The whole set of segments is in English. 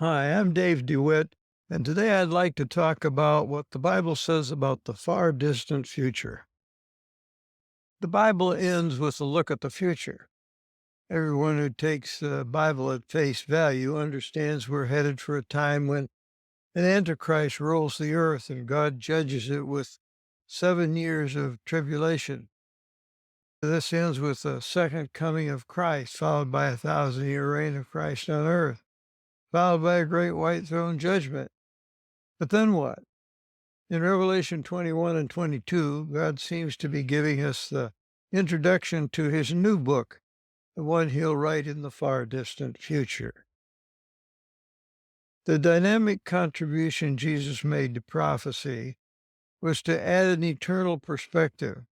Hi, I'm Dave DeWitt, and today I'd like to talk about what the Bible says about the far distant future. The Bible ends with a look at the future. Everyone who takes the Bible at face value understands we're headed for a time when an Antichrist rules the earth and God judges it with 7 years of tribulation. This ends with the second coming of Christ, followed by a 1,000-year reign of Christ on earth, followed by a great white throne judgment. But then what? In Revelation 21 and 22, God seems to be giving us the introduction to his new book, the one he'll write in the far distant future. The dynamic contribution Jesus made to prophecy was to add an eternal perspective.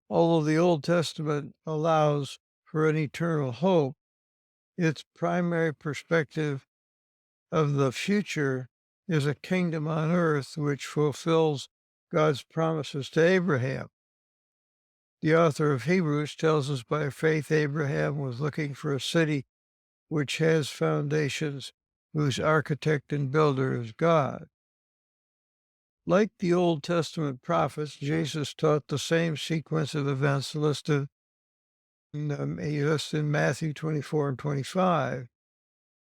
Although the Old Testament allows for an eternal hope, its primary perspective of the future is a kingdom on earth which fulfills God's promises to Abraham. The author of Hebrews tells us by faith Abraham was looking for a city which has foundations, whose architect and builder is God. Like the Old Testament prophets, Jesus taught the same sequence of events listed in Matthew 24 and 25.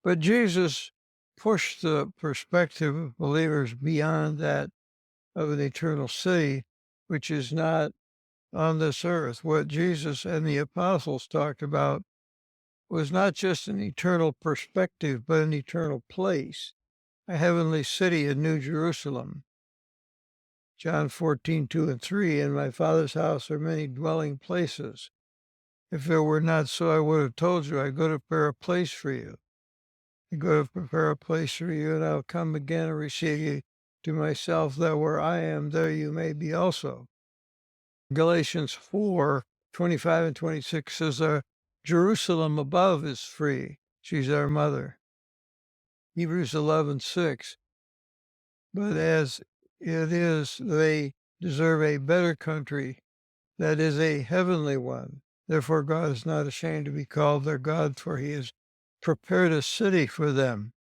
But Jesus pushed the perspective of believers beyond that of an eternal city, which is not on this earth. What Jesus and the apostles talked about was not just an eternal perspective, but an eternal place, a heavenly city in New Jerusalem. John 14:2 and 3, in my Father's house are many dwelling places. If it were not so, I would have told you, I go to prepare a place for you. I go to prepare a place for you, and I'll come again and receive you to myself, that where I am, there you may be also. Galatians 4:25 and 26 says, our Jerusalem above is free. She's our mother. Hebrews 11:6, but as it is, they deserve a better country, that is a heavenly one. Therefore God is not ashamed to be called their God, for he has prepared a city for them.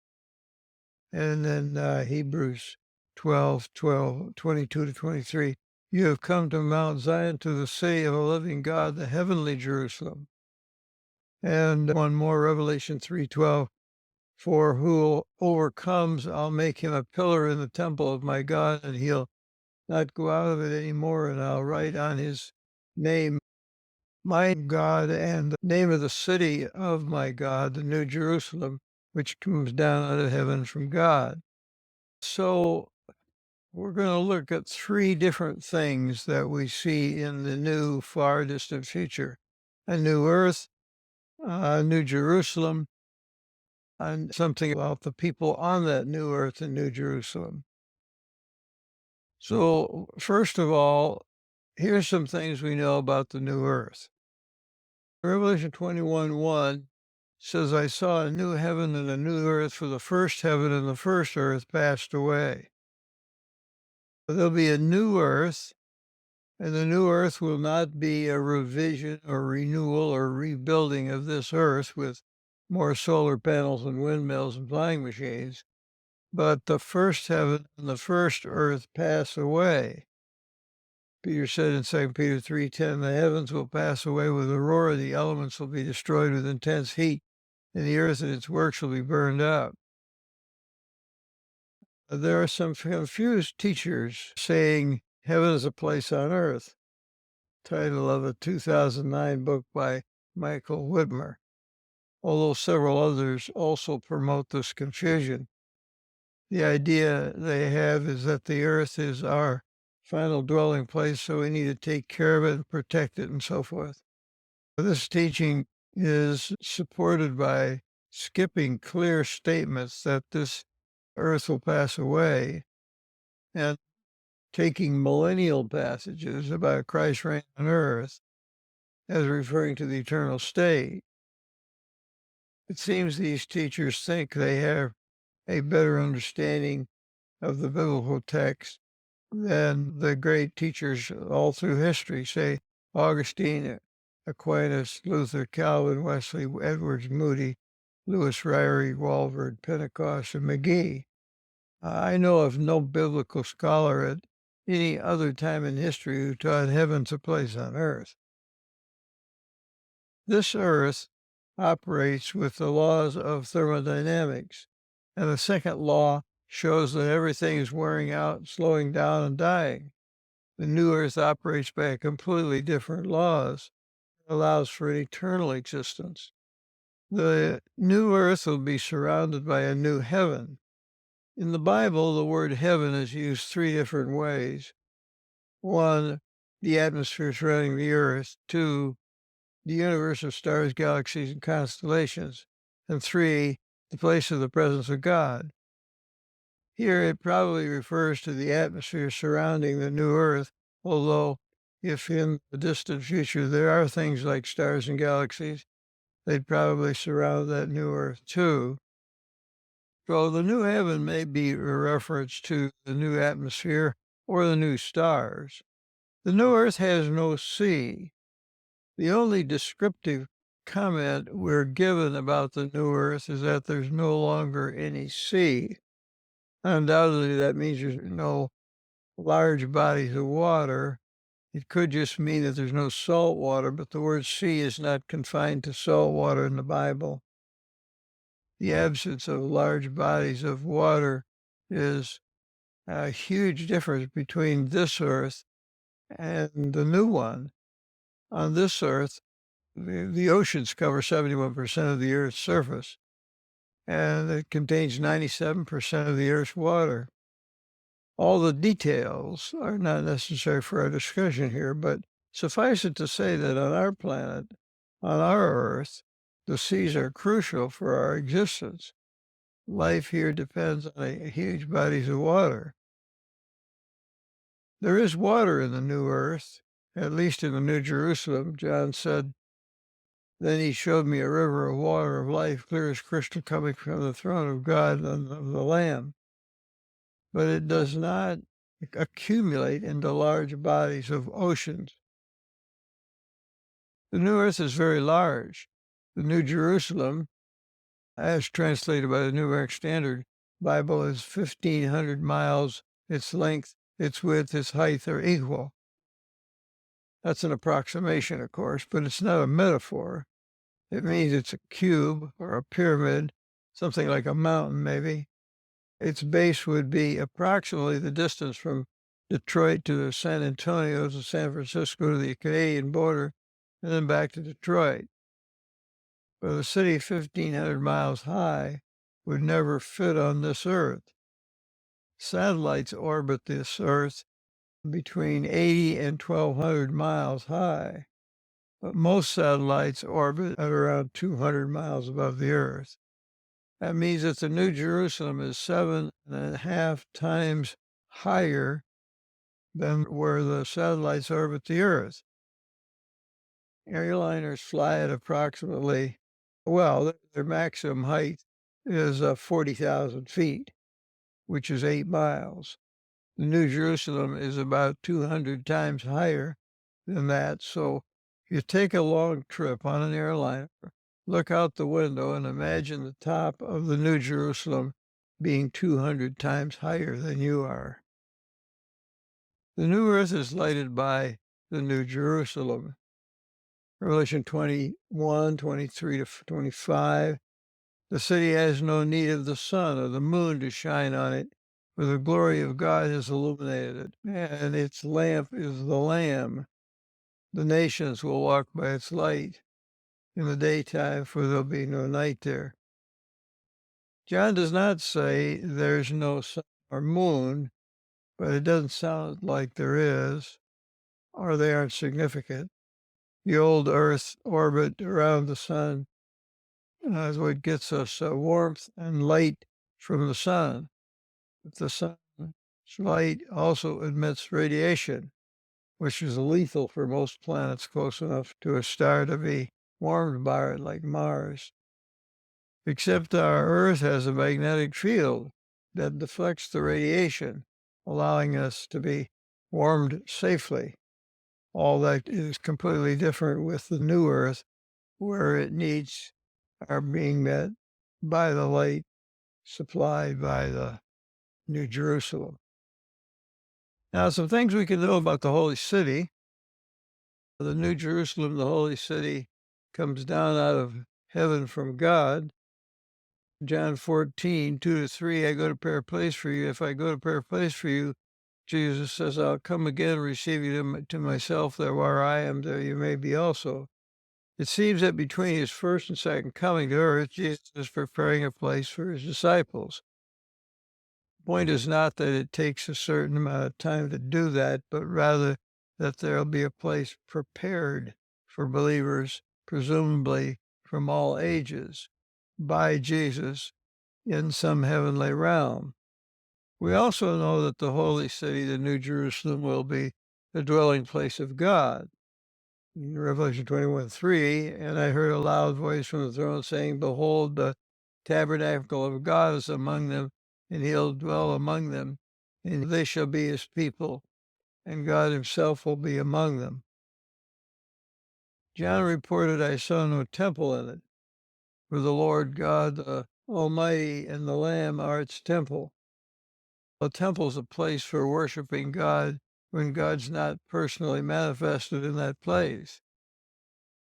And then Hebrews 12:22 to 23, you have come to Mount Zion, to the city of a living God, the heavenly Jerusalem. And one more, Revelation 3:12, for who overcomes, I'll make him a pillar in the temple of my God, and he'll not go out of it anymore, and I'll write on his name, my God, and the name of the city of my God, the New Jerusalem, which comes down out of heaven from God. So we're going to look at three different things that we see in the new, far distant future: a new earth, a new Jerusalem, and something about the people on that new earth and new Jerusalem. So, first of all, here's some things we know about the new earth. Revelation 21:1 says, I saw a new heaven and a new earth, for the first heaven and the first earth passed away. There'll be a new earth, and the new earth will not be a revision or renewal or rebuilding of this earth with more solar panels and windmills and flying machines, but the first heaven and the first earth pass away. Peter said in 2 Peter 3:10, the heavens will pass away with a roar, the elements will be destroyed with intense heat, and the earth and its works will be burned up. There are some confused teachers saying heaven is a place on earth, title of a 2009 book by Michael Whitmer, although several others also promote this confusion. The idea they have is that the earth is our final dwelling place, so we need to take care of it and protect it and so forth. This teaching is supported by skipping clear statements that this earth will pass away and taking millennial passages about Christ's reign on earth as referring to the eternal state. It seems these teachers think they have a better understanding of the biblical text than the great teachers all through history, say Augustine, Aquinas, Luther, Calvin, Wesley, Edwards, Moody, Lewis, Ryrie, Walvoord, Pentecost, and McGee. I know of no biblical scholar at any other time in history who taught heaven's a place on earth. This earth operates with the laws of thermodynamics, and the second law shows that everything is wearing out, slowing down, and dying. The new earth operates by completely different laws. It allows for an eternal existence. The new earth will be surrounded by a new heaven. In the Bible, the word heaven is used three different ways. One, the atmosphere surrounding the earth. Two, the universe of stars, galaxies, and constellations. And three, the place of the presence of God. Here it probably refers to the atmosphere surrounding the new earth, although if in the distant future there are things like stars and galaxies, they'd probably surround that new earth too. So the new heaven may be a reference to the new atmosphere or the new stars. The new earth has no sea. The only descriptive comment we're given about the new earth is that there's no longer any sea. Undoubtedly, that means there's no large bodies of water. It could just mean that there's no salt water, but the word sea is not confined to salt water in the Bible. The absence of large bodies of water is a huge difference between this earth and the new one. On this earth, the oceans cover 71% of the earth's surface, and it contains 97% of the earth's water. All the details are not necessary for our discussion here, but suffice it to say that on our planet, on our earth, the seas are crucial for our existence. Life here depends on a huge bodies of water. There is water in the new earth, at least in the New Jerusalem. John said, "Then he showed me a river of water of life, clear as crystal, coming from the throne of God and of the Lamb." But it does not accumulate into large bodies of oceans. The new earth is very large. The New Jerusalem, as translated by the New American Standard Bible, is 1,500 miles. Its length, its width, its height are equal. That's an approximation, of course, but it's not a metaphor. It means it's a cube or a pyramid, something like a mountain maybe. Its base would be approximately the distance from Detroit to San Antonio to San Francisco to the Canadian border, and then back to Detroit. But a city 1,500 miles high would never fit on this earth. Satellites orbit this earth between 80 and 1,200 miles high, but most satellites orbit at around 200 miles above the earth. That means that the New Jerusalem is 7.5 times higher than where the satellites orbit the Earth. Airliners fly at approximately, well, their maximum height is 40,000 feet, which is 8 miles. The New Jerusalem is about 200 times higher than that. So if you take a long trip on an airliner, look out the window and imagine the top of the New Jerusalem being 200 times higher than you are. The new earth is lighted by the New Jerusalem. Revelation 21, 23 to 25. The city has no need of the sun or the moon to shine on it, for the glory of God has illuminated it, and its lamp is the Lamb. The nations will walk by its light in the daytime, for there'll be no night there. John does not say there's no sun or moon, but it doesn't sound like there is, or they aren't significant. The old Earth orbit around the sun is what gets us warmth and light from the sun. But the sun's light also emits radiation, which is lethal for most planets close enough to a star to be warmed by it, like Mars. Except our Earth has a magnetic field that deflects the radiation, allowing us to be warmed safely. All that is completely different with the new Earth, where its needs are being met by the light supplied by the New Jerusalem. Now, some things we can know about the Holy City. The New Jerusalem, the Holy City, comes down out of heaven from God. John 14, 2-3, I go to prepare a place for you. If I go to prepare a place for you, Jesus says, I'll come again and receive you to myself, that where I am, there you may be also. It seems that between his first and second coming to earth, Jesus is preparing a place for his disciples. The point is not that it takes a certain amount of time to do that, but rather that there'll be a place prepared for believers, presumably from all ages, by Jesus in some heavenly realm. We also know that the holy city, the New Jerusalem, will be the dwelling place of God. In Revelation 21:3, and I heard a loud voice from the throne saying, behold, the tabernacle of God is among them, and he'll dwell among them, and they shall be his people, and God himself will be among them. John reported, I saw no temple in it, for the Lord God, the Almighty, and the Lamb are its temple. A temple is a place for worshiping God when God's not personally manifested in that place.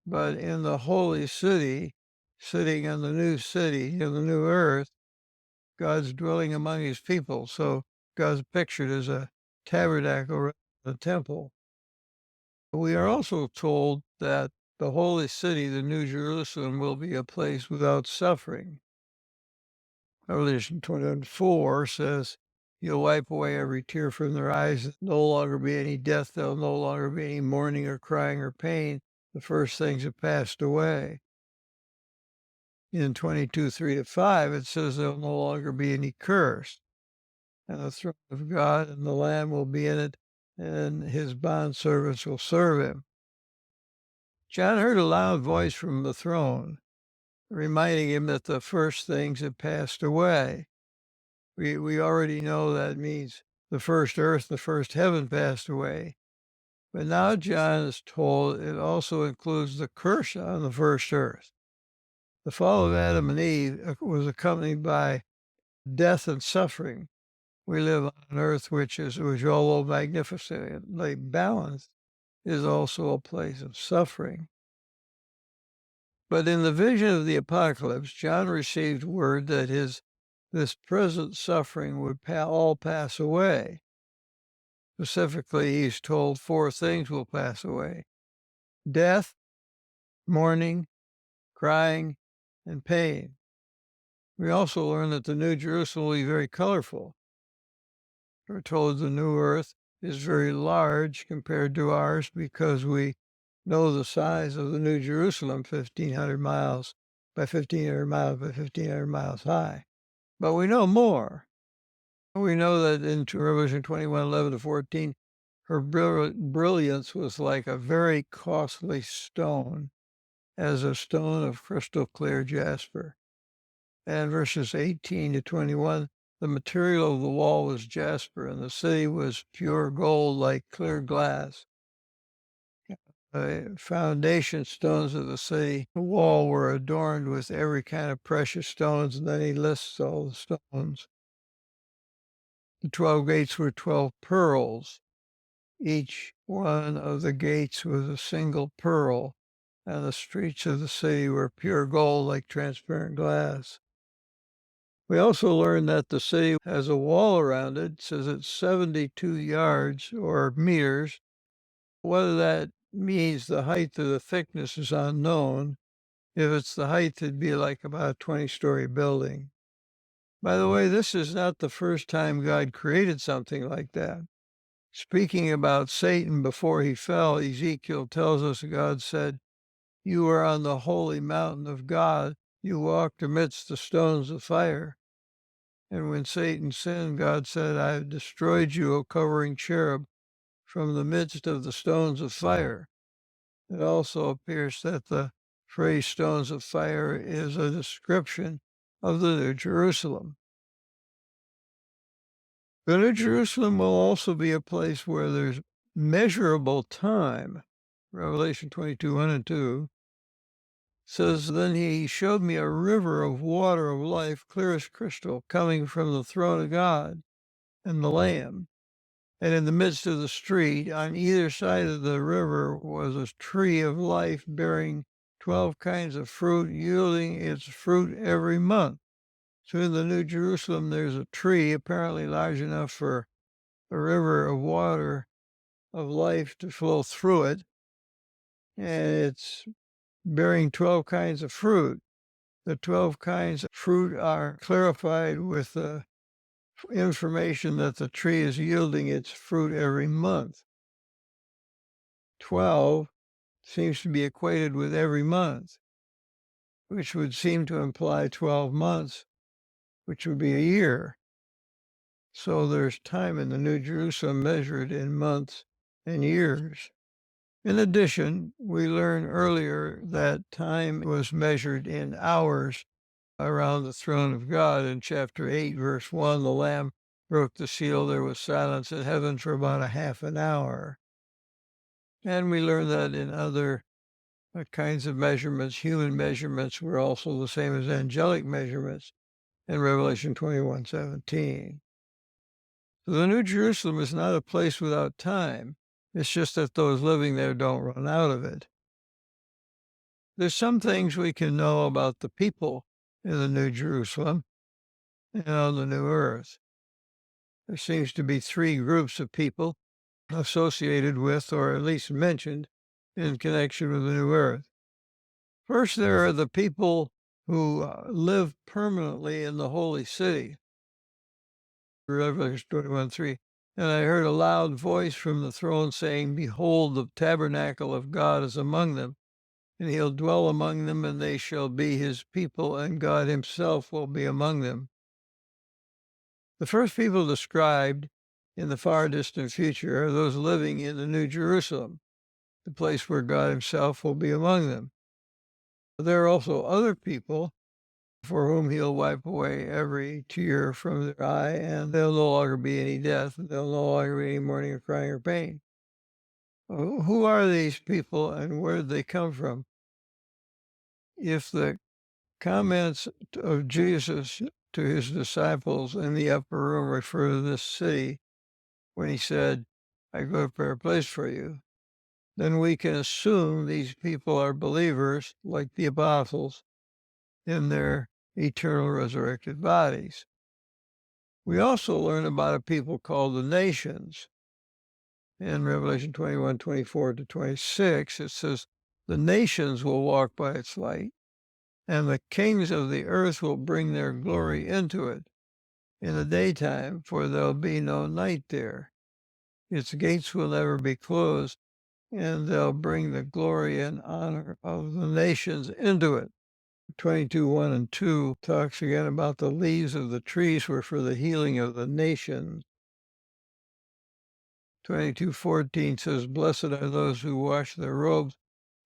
But in the holy city, sitting in the new city, in the new earth, God's dwelling among his people. So God's pictured as a tabernacle, a temple. We are also told that the holy city, the New Jerusalem, will be a place without suffering. Revelation 21:4 says, you'll wipe away every tear from their eyes. There'll no longer be any death. There'll no longer be any mourning or crying or pain. The first things have passed away. In 22:3-5, it says there'll no longer be any curse. And the throne of God and the Lamb will be in it, and his bondservants will serve him. John heard a loud voice from the throne, reminding him that the first things have passed away. We already know that means the first earth, the first heaven passed away. But now John is told it also includes the curse on the first earth. The fall of Adam and Eve was accompanied by death and suffering. We live on an earth which, although magnificently balanced, is also a place of suffering. But in the vision of the apocalypse, John received word that this present suffering would all pass away. Specifically, he's told 4 things will pass away: death, mourning, crying, and pain. We also learn that the New Jerusalem will be very colorful. We're told the new earth is very large compared to ours because we know the size of the New Jerusalem, 1,500 miles by 1,500 miles by 1,500 miles high. But we know more. We know that in Revelation 21:11-14, her brilliance was like a very costly stone, as a stone of crystal clear jasper. And verses 18-21, the material of the wall was jasper, and the city was pure gold like clear glass. The foundation stones of the city, the wall, were adorned with every kind of precious stones, and then he lists all the stones. The 12 gates were 12 pearls. Each one of the gates was a single pearl, and the streets of the city were pure gold like transparent glass. We also learned that the city has a wall around it. It says it's 72 yards or meters. Whether that means the height or the thickness is unknown. If it's the height, it'd be like about a 20-story building. By the way, this is not the first time God created something like that. Speaking about Satan before he fell, Ezekiel tells us God said, you are on the holy mountain of God. You walked amidst the stones of fire. And when Satan sinned, God said, I have destroyed you, O covering cherub, from the midst of the stones of fire. It also appears that the phrase stones of fire is a description of the New Jerusalem. The New Jerusalem will also be a place where there's measurable time. Revelation 22:1-2. says, then he showed me a river of water of life, clear as crystal, coming from the throne of God and the Lamb. And in the midst of the street, on either side of the river, was a tree of life bearing 12 kinds of fruit, yielding its fruit every month. So in the New Jerusalem, there's a tree apparently large enough for a river of water of life to flow through it. And it's bearing 12 kinds of fruit. The 12 kinds of fruit are clarified with the information that the tree is yielding its fruit every month. 12 seems to be equated with every month, which would seem to imply 12 months, which would be a year. So there's time in the New Jerusalem measured in months and years. In addition, we learned earlier that time was measured in hours around the throne of God. In chapter 8, verse 1, the Lamb broke the seal. There was silence in heaven for about a half an hour. And we learned that in other kinds of measurements, human measurements were also the same as angelic measurements in Revelation 21:17. So the New Jerusalem is not a place without time. It's just that those living there don't run out of it. There's some things we can know about the people in the New Jerusalem and on the new earth. There seems to be three groups of people associated with, or at least mentioned, in connection with the new earth. First, there are the people who live permanently in the holy city. Revelation 21:3. And I heard a loud voice from the throne saying, behold, the tabernacle of God is among them, and he'll dwell among them, and they shall be his people, and God himself will be among them. The first people described in the far distant future are those living in the New Jerusalem, the place where God himself will be among them. There are also other people for whom he'll wipe away every tear from their eye, and there'll no longer be any death, and there'll no longer be any mourning or crying or pain. Who are these people, and where did they come from? If the comments of Jesus to his disciples in the upper room refer to this city, when he said, I go to prepare a place for you, then we can assume these people are believers, like the apostles, in their eternal resurrected bodies. We also learn about a people called the nations. In Revelation 21:24-26, it says, the nations will walk by its light, and the kings of the earth will bring their glory into it in the daytime, for there'll be no night there. Its gates will never be closed, and they'll bring the glory and honor of the nations into it. 22:1 and 2 talks again about the leaves of the trees were for the healing of the nations. 22:14 says, blessed are those who wash their robes,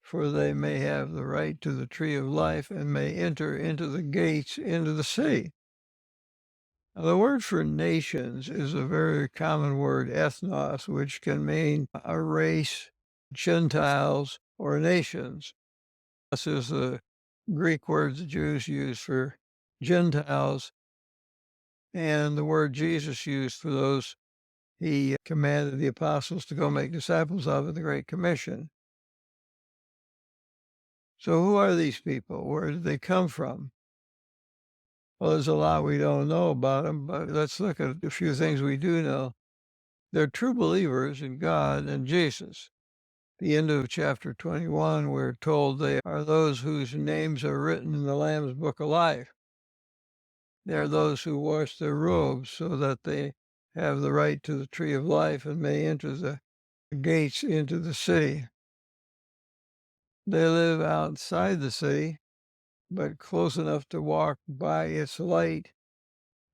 for they may have the right to the tree of life and may enter into the gates into the city. Now, the word for nations is a very common word, ethnos, which can mean a race, Gentiles, or nations. This is the Greek word the Jews use for Gentiles, and the word Jesus used for those he commanded the apostles to go make disciples of in the Great Commission. So who are these people? Where did they come from? Well, there's a lot we don't know about them, but let's look at a few things we do know. They're true believers in God and Jesus. The end of chapter 21, we're told they are those whose names are written in the Lamb's Book of Life. They're those who wash their robes so that they have the right to the tree of life and may enter the gates into the city. They live outside the city, but close enough to walk by its light,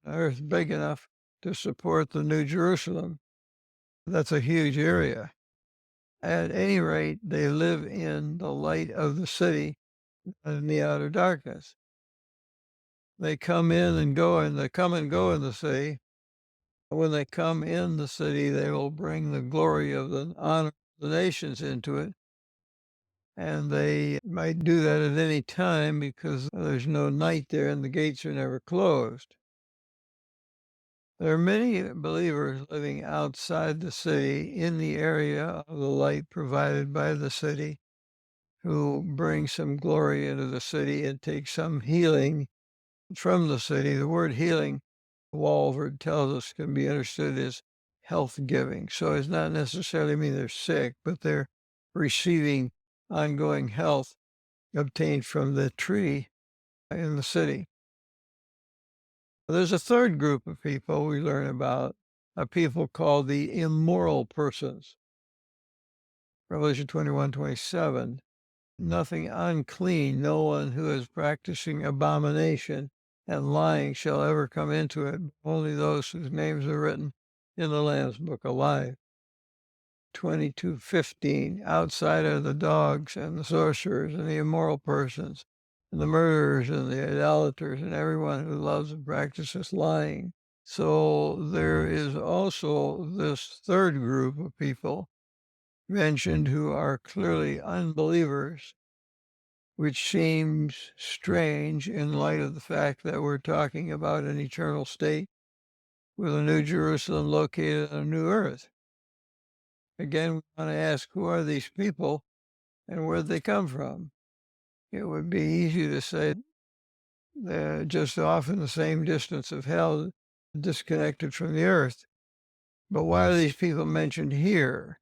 earth big enough to support the New Jerusalem. That's a huge area. At any rate, they live in the light of the city, not in the outer darkness. They come in and go, and they come and go in the city. When they come in the city, they will bring the glory of the honor of the nations into it. and they might do that at any time because there's no night there and the gates are never closed. There are many believers living outside the city in the area of the light provided by the city who bring some glory into the city and take some healing from the city. The word healing, Walford tells us, can be understood as health giving. So it's not necessarily mean they're sick, but they're receiving ongoing health obtained from the tree in the city. There's a third group of people we learn about, a people called the immoral persons. Revelation 21:27. Nothing unclean, no one who is practicing abomination and lying shall ever come into it, only those whose names are written in the Lamb's book of life. 22:15. Outside are the dogs and the sorcerers and the immoral persons and the murderers and the idolaters and everyone who loves and practices lying. So there is also this third group of people mentioned who are clearly unbelievers, which seems strange in light of the fact that we're talking about an eternal state with a new Jerusalem located on a new earth. Again, we want to ask, who are these people and where did they come from? It would be easy to say they're just off in the same distance of hell, disconnected from the earth. But why are these people mentioned here?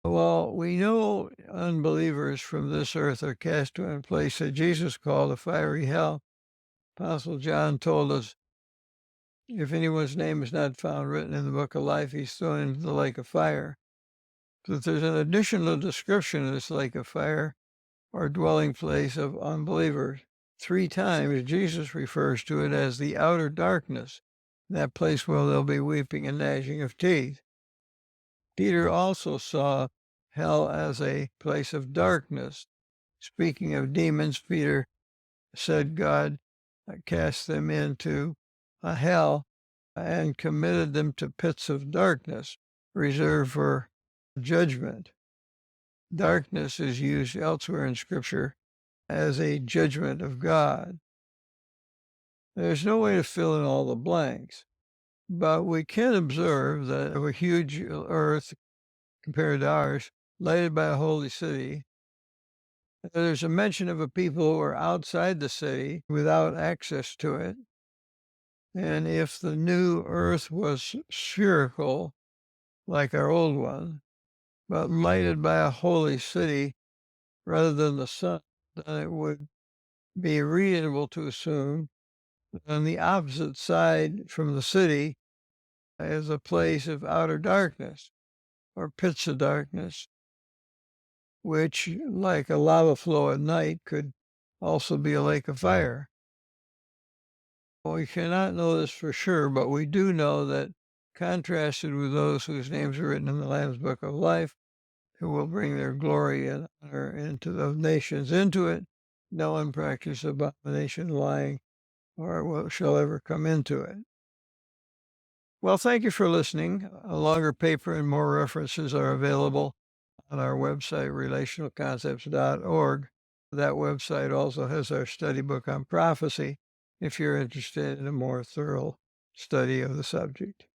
Well, we know unbelievers from this earth are cast to a place that Jesus called a fiery hell. Apostle John told us, if anyone's name is not found written in the book of life, he's thrown into the lake of fire. But there's an additional description of this lake of fire, or dwelling place of unbelievers. 3 times Jesus refers to it as the outer darkness, that place where there'll be weeping and gnashing of teeth. Peter also saw hell as a place of darkness. Speaking of demons, Peter said God cast them into a hell and committed them to pits of darkness reserved for judgment. Darkness is used elsewhere in Scripture as a judgment of God. There's no way to fill in all the blanks, but we can observe that of a huge earth compared to ours, lighted by a holy city, there's a mention of a people who are outside the city without access to it. And if the new earth was spherical, like our old one, but lighted by a holy city rather than the sun, then it would be reasonable to assume on the opposite side from the city is a place of outer darkness or pits of darkness, which, like a lava flow at night, could also be a lake of fire. We cannot know this for sure, but we do know that contrasted with those whose names are written in the Lamb's book of life, who will bring their glory and honor into the nations into it, no one practices abomination, lying, or shall ever come into it. Well, thank you for listening. A longer paper and more references are available on our website, relationalconcepts.org. That website also has our study book on prophecy if you're interested in a more thorough study of the subject.